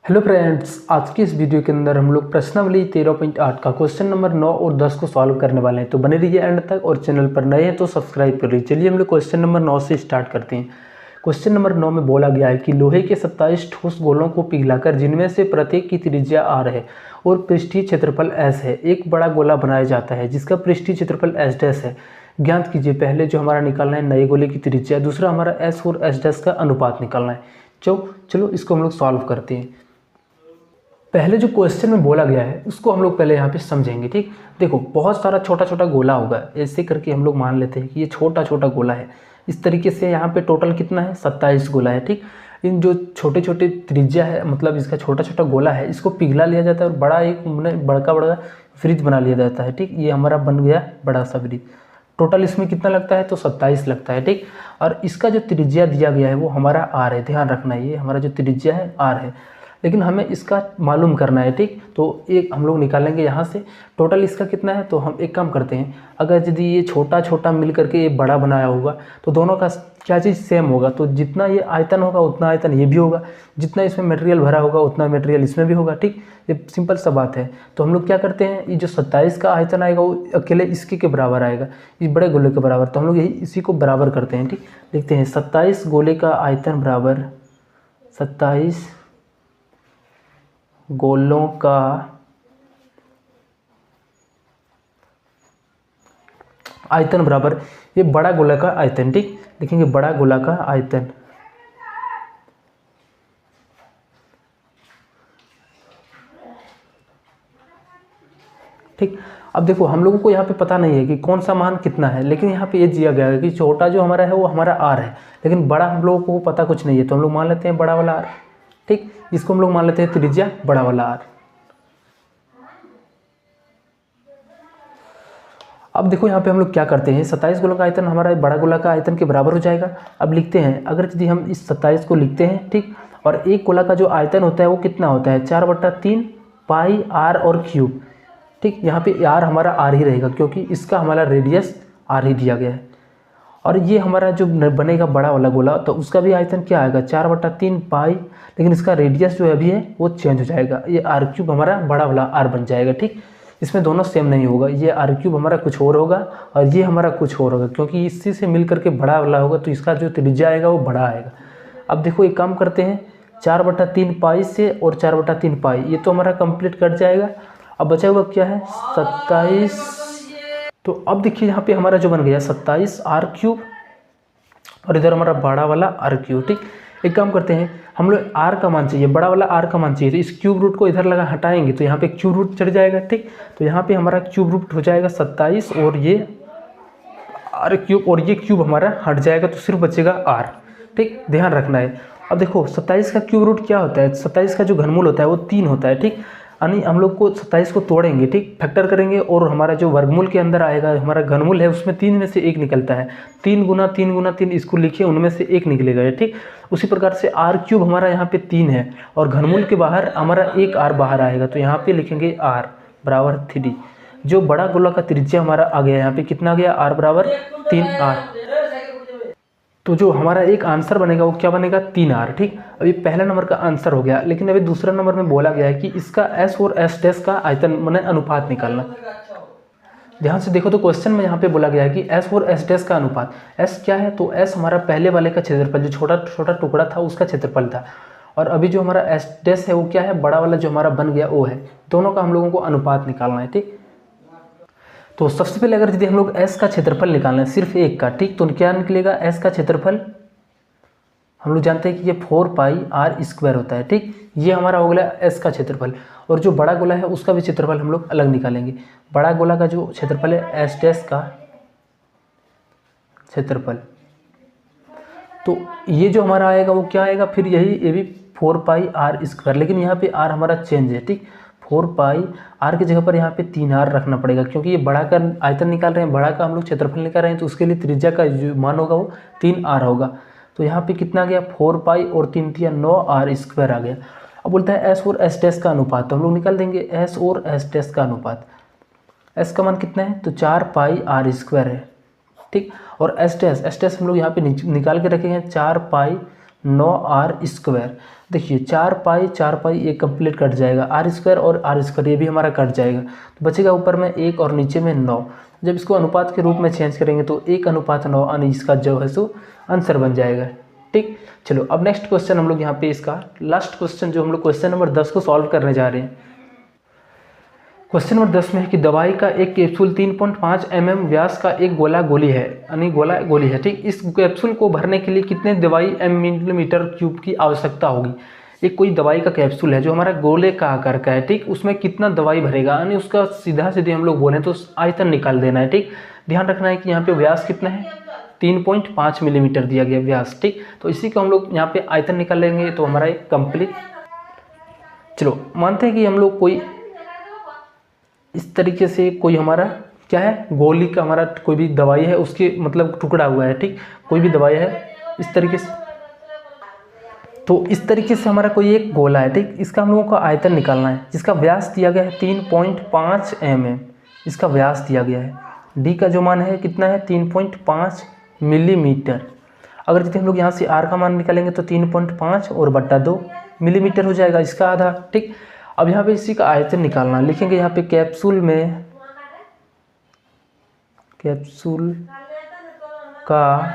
Hello friends, आज की इस वीडियो के अंदर हम लोग प्रश्नावली 13.8 का क्वेश्चन नंबर 9 और 10 को सॉल्व करने वाले हैं। तो बने रहिए एंड तक और चैनल पर नए हैं तो सब्सक्राइब कर लीजिए। चलिए हम लोग क्वेश्चन नंबर 9 से स्टार्ट करते हैं। क्वेश्चन नंबर 9 में बोला गया है कि लोहे के 27 ठोस गोलों को पिघलाकर जिनमें से प्रत्येक की त्रिज्या r है और पृष्ठीय क्षेत्रफल s है, एक बड़ा गोला बनाया जाता है जिसका पृष्ठीय क्षेत्रफल s डैश है। ज्ञात कीजिए। पहले जो हमारा निकालना है नए गोले की त्रिज्या, दूसरा हमारा s और s डैश का अनुपात निकालना है। चलो इसको हम लोग सॉल्व करते हैं। पहले जो क्वेश्चन में बोला गया है उसको हम लोग पहले यहाँ पे समझेंगे। ठीक, देखो बहुत सारा छोटा छोटा गोला होगा, ऐसे करके हम लोग मान लेते हैं कि ये छोटा छोटा गोला है। इस तरीके से यहाँ पे टोटल कितना है, 27 गोला है। ठीक, इन जो छोटे छोटे त्रिज्या है, मतलब इसका छोटा छोटा गोला है, इसको पिघला लिया जाता है और बड़ा एक बड़ा फ्रिज बना लिया जाता है। ठीक, ये हमारा बन गया बड़ा सा फ्रिज। टोटल इसमें कितना लगता है, तो 27 लगता है। ठीक, और इसका जो त्रिज्या दिया गया है वो हमारा r है। ध्यान रखना है, ये हमारा जो त्रिज्या है r है, लेकिन हमें इसका मालूम करना है। ठीक, तो एक हम लोग निकालेंगे यहाँ से टोटल इसका कितना है। तो हम एक काम करते हैं, अगर यदि ये छोटा छोटा मिल करके ये बड़ा बनाया होगा तो दोनों का क्या चीज़ सेम होगा। तो जितना ये आयतन होगा उतना आयतन ये भी होगा, जितना इसमें मटेरियल भरा होगा उतना मटेरियल इसमें भी होगा। ठीक, ये सिंपल सा बात है। तो हम लोग क्या करते हैं, ये जो 27 का आयतन आएगा वो अकेले इसके के बराबर आएगा, इस बड़े गोले के बराबर। तो हम लोग यही इसी को बराबर करते हैं। ठीक, लिखते हैं 27 गोले का आयतन बराबर 27 गोलों का आयतन बराबर ये बड़ा गोला का आयतन। ठीक, लिखेंगे बड़ा गोला का आयतन। ठीक, अब देखो हम लोगों को यहाँ पे पता नहीं है कि कौन सा मान कितना है, लेकिन यहाँ पे ये दिया गया है कि छोटा जो हमारा है वो हमारा r है, लेकिन बड़ा हम लोगों को पता कुछ नहीं है। तो हम लोग मान लेते हैं बड़ा वाला r। ठीक, इसको हम लोग मान लेते हैं त्रिज्या बड़ा वाला r। अब देखो यहाँ पे हम लोग क्या करते हैं, 27 गोला का आयतन हमारा बड़ा गोला का आयतन के बराबर हो जाएगा। अब लिखते हैं, अगर यदि हम इस 27 को लिखते हैं, ठीक, और एक गोला का जो आयतन होता है वो कितना होता है, 4/3 पाई r और क्यूब। ठीक, यहाँ पे r हमारा r ही रहेगा क्योंकि इसका हमारा रेडियस r ही दिया गया है। और ये हमारा जो बनेगा बड़ा वाला गोला, तो उसका भी आयतन क्या आएगा, 4/3 पाई, लेकिन इसका रेडियस जो अभी है वो चेंज हो जाएगा, ये r³ हमारा बड़ा वाला r बन जाएगा। ठीक, इसमें दोनों सेम नहीं होगा, ये r³ हमारा कुछ और होगा और ये हमारा कुछ और होगा, क्योंकि इसी से मिल करके बड़ा वाला होगा तो इसका जो त्रिज्या आएगा वो बड़ा आएगा। अब देखो एक काम करते हैं, 4/3 पाई से और 4/3 पाई, ये तो हमारा कंप्लीट कट जाएगा। अब बचा हुआ क्या है, 27। तो अब देखिए यहाँ पे हमारा जो बन गया 27 r³ और इधर हमारा बड़ा वाला r³। ठीक, एक काम करते हैं, हम लोग r का मान चाहिए, बड़ा वाला r का मान चाहिए, तो इस क्यूब रूट को इधर लगा हटाएंगे तो यहाँ पे क्यूब रूट चढ़ जाएगा। ठीक, तो यहाँ पे हमारा क्यूब रूट हो जाएगा 27 और ये r³ और ये क्यूब हमारा हट जाएगा तो सिर्फ बचेगा r। ठीक, ध्यान रखना है। अब देखो 27 का क्यूब रूट क्या होता है, 27 का जो घनमूल होता है वो 3 होता है। ठीक, यानी हम लोग को 27 को तोड़ेंगे, ठीक, फैक्टर करेंगे और हमारा जो वर्गमूल के अंदर आएगा, हमारा घनमूल है उसमें 3 में से 1 निकलता है। 3 गुना 3 गुना 3 इसको लिखिए, उनमें से 1 निकलेगा। ठीक, उसी प्रकार से r³ हमारा यहाँ पे 3 है और घनमूल के बाहर हमारा एक r बाहर आएगा, तो यहाँ पे लिखेंगे r बराबर 3। जो बड़ा गोला का त्रिज्या हमारा आ गया, यहाँ पे कितना आ गया, r बराबर 3r। तो जो हमारा एक आंसर बनेगा वो क्या बनेगा, 3r। ठीक, अभी पहला नंबर का आंसर हो गया, लेकिन अभी दूसरा नंबर में बोला गया है कि इसका s और s डैश का आयतन माने अनुपात निकालना। ध्यान से देखो तो क्वेश्चन में यहाँ पे बोला गया है कि s और s डैश का अनुपात। s क्या है, तो s हमारा पहले वाले का क्षेत्रफल, जो छोटा छोटा टुकड़ा था उसका क्षेत्रफल था, और अभी जो हमारा s डैश है वो क्या है, बड़ा वाला जो हमारा बन गया वो है। दोनों का हम लोगों को अनुपात निकालना है। ठीक, तो सबसे पहले अगर यदि हम लोग s का क्षेत्रफल निकालना है सिर्फ एक का, ठीक, तो क्या निकलेगा, s का क्षेत्रफल हम लोग जानते हैं कि ये 4 पाई r² होता है। ठीक, ये हमारा हो गया s का क्षेत्रफल, और जो बड़ा गोला है उसका भी क्षेत्रफल हम लोग अलग निकालेंगे। बड़ा गोला का जो क्षेत्रफल है s डैश का क्षेत्रफल, तो ये जो हमारा आएगा वो क्या आएगा, फिर ये भी 4 पाई r², लेकिन यहाँ पे r हमारा चेंज है। ठीक, 4 पाई r की जगह पर यहाँ पे 3r रखना पड़ेगा, क्योंकि ये बड़ा का आयतन निकाल रहे हैं, बड़ा का हम लोग क्षेत्रफल निकाल रहे हैं, तो उसके लिए त्रिज्या का जो मान होगा वो 3r होगा। तो यहाँ पे कितना आ गया, 4 पाई और 3 3 9r² आ गया। अब बोलता है s और s डैश का अनुपात, तो हम लोग निकाल देंगे s और s डैश का अनुपात। s का मान कितना है, तो 4 पाई r² है। ठीक, और s डैश हम लोग यहाँ पे निकाल के रखेंगे 4 पाई 9r²। देखिए 4 पाई ये कंप्लीट कट जाएगा, r² और r² ये भी हमारा कट जाएगा, तो बचेगा ऊपर में 1 और नीचे में 9। जब इसको अनुपात के रूप में चेंज करेंगे तो 1:9 यानी इसका जो है सो आंसर बन जाएगा। ठीक, चलो अब नेक्स्ट क्वेश्चन हम लोग यहाँ पे इसका लास्ट क्वेश्चन जो हम लोग क्वेश्चन नंबर 10 को सॉल्व करने जा रहे हैं। क्वेश्चन नंबर 10 में है कि दवाई का एक कैप्सूल 3.5 mm व्यास का एक गोला गोली है, यानी गोला गोली है। ठीक, इस कैप्सूल को भरने के लिए कितने दवाई मिलीमीटर क्यूब की आवश्यकता होगी। एक कोई दवाई का कैप्सूल है जो हमारा गोले का आकार का है। ठीक, उसमें कितना दवाई भरेगा, यानी उसका सीधा सीधे हम लोग बोलें तो आयतन निकाल देना है। ठीक, ध्यान रखना है कि यहाँ पे व्यास कितना है, 3.5 मिलीमीटर दिया गया व्यास। ठीक, तो इसी को हम लोग यहाँ पे आयतन निकाल लेंगे तो हमारा एक कंप्लीट। चलो मानते हैं कि हम लोग कोई इस तरीके से कोई हमारा क्या है, गोली का हमारा कोई भी दवाई है उसके मतलब टुकड़ा हुआ है। ठीक, कोई भी दवाई है इस तरीके से, तो इस तरीके से हमारा कोई एक गोला है। ठीक, इसका हम लोगों को आयतन निकालना है जिसका व्यास दिया गया है 3.5 mm, इसका व्यास दिया गया है। डी का जो मान है कितना है, 3.5 मिलीमीटर। अगर यदि हम लोग यहाँ से आर का मान निकालेंगे तो 3.5 और बट्टा 2 मिलीमीटर हो जाएगा, इसका आधा। ठीक, अब यहाँ पे इसी का आयतन निकालना, लिखेंगे यहाँ पे कैप्सूल में कैप्सूल का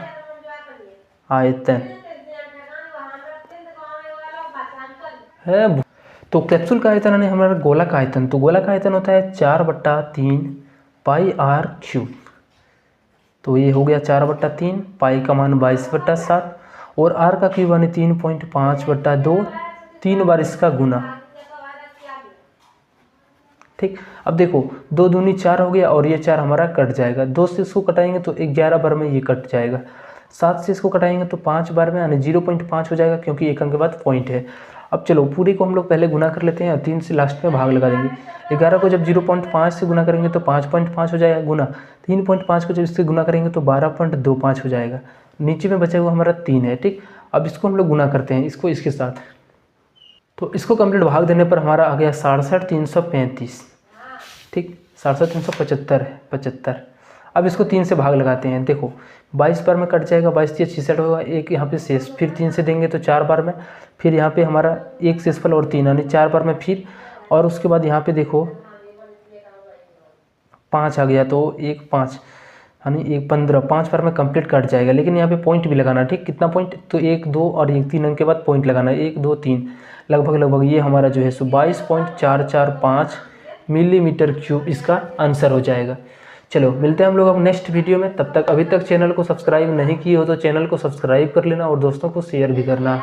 आयतन है। तो कैप्सूल का आयतन यानी हमारा गोला का आयतन, तो गोला का आयतन होता है 4/3 πr³। तो ये हो गया 4/3, पाई का मान 22/7 और आर का क्यूब यानी 3.5/2, 3 बार इसका गुना। ठीक, अब देखो 2 दूनी 4 हो गया और ये 4 हमारा कट जाएगा। 2 से इसको कटाएंगे तो 11 बार में ये कट जाएगा। 7 से इसको कटाएंगे तो 5 बार में यानी 0.5 हो जाएगा, क्योंकि एक अंक के बाद पॉइंट है। अब चलो पूरी को हम लोग पहले गुना कर लेते हैं और 3 से लास्ट में भाग लगा देंगे। 11 को जब 0.5 से गुना करेंगे तो 5.5 हो जाएगा गुना, 3.5 को जब इससे गुना करेंगे तो 12.25 हो जाएगा। नीचे में बचा हुआ हमारा 3 है। ठीक, अब इसको हम लोग गुना करते हैं इसको इसके साथ, तो इसको कंप्लीट भाग देने पर हमारा आ गया 67,335। ठीक, 67,375 है 75। अब इसको 3 से भाग लगाते हैं, देखो 22 बार में कट जाएगा, 22 से 66 होगा, एक यहाँ पे शेष, फिर 3 से देंगे तो 4 बार में, फिर यहाँ पे हमारा एक शेषफल और 3 यानी 4 बार में फिर, और उसके बाद यहाँ पे देखो 5 आ गया तो 1 5 यानी 1 15, 5 बार में कंप्लीट कट जाएगा। लेकिन यहाँ पे पॉइंट भी लगाना। ठीक, कितना पॉइंट, तो 1 2 और 1 3 अंक के बाद पॉइंट लगाना है, 1 2 3 लगभग ये हमारा जो है सो 22.445 मिलीमीटर क्यूब इसका आंसर हो जाएगा। चलो मिलते हैं हम लोग अब नेक्स्ट वीडियो में। तब तक अभी तक चैनल को सब्सक्राइब नहीं किए हो तो चैनल को सब्सक्राइब कर लेना और दोस्तों को शेयर भी करना।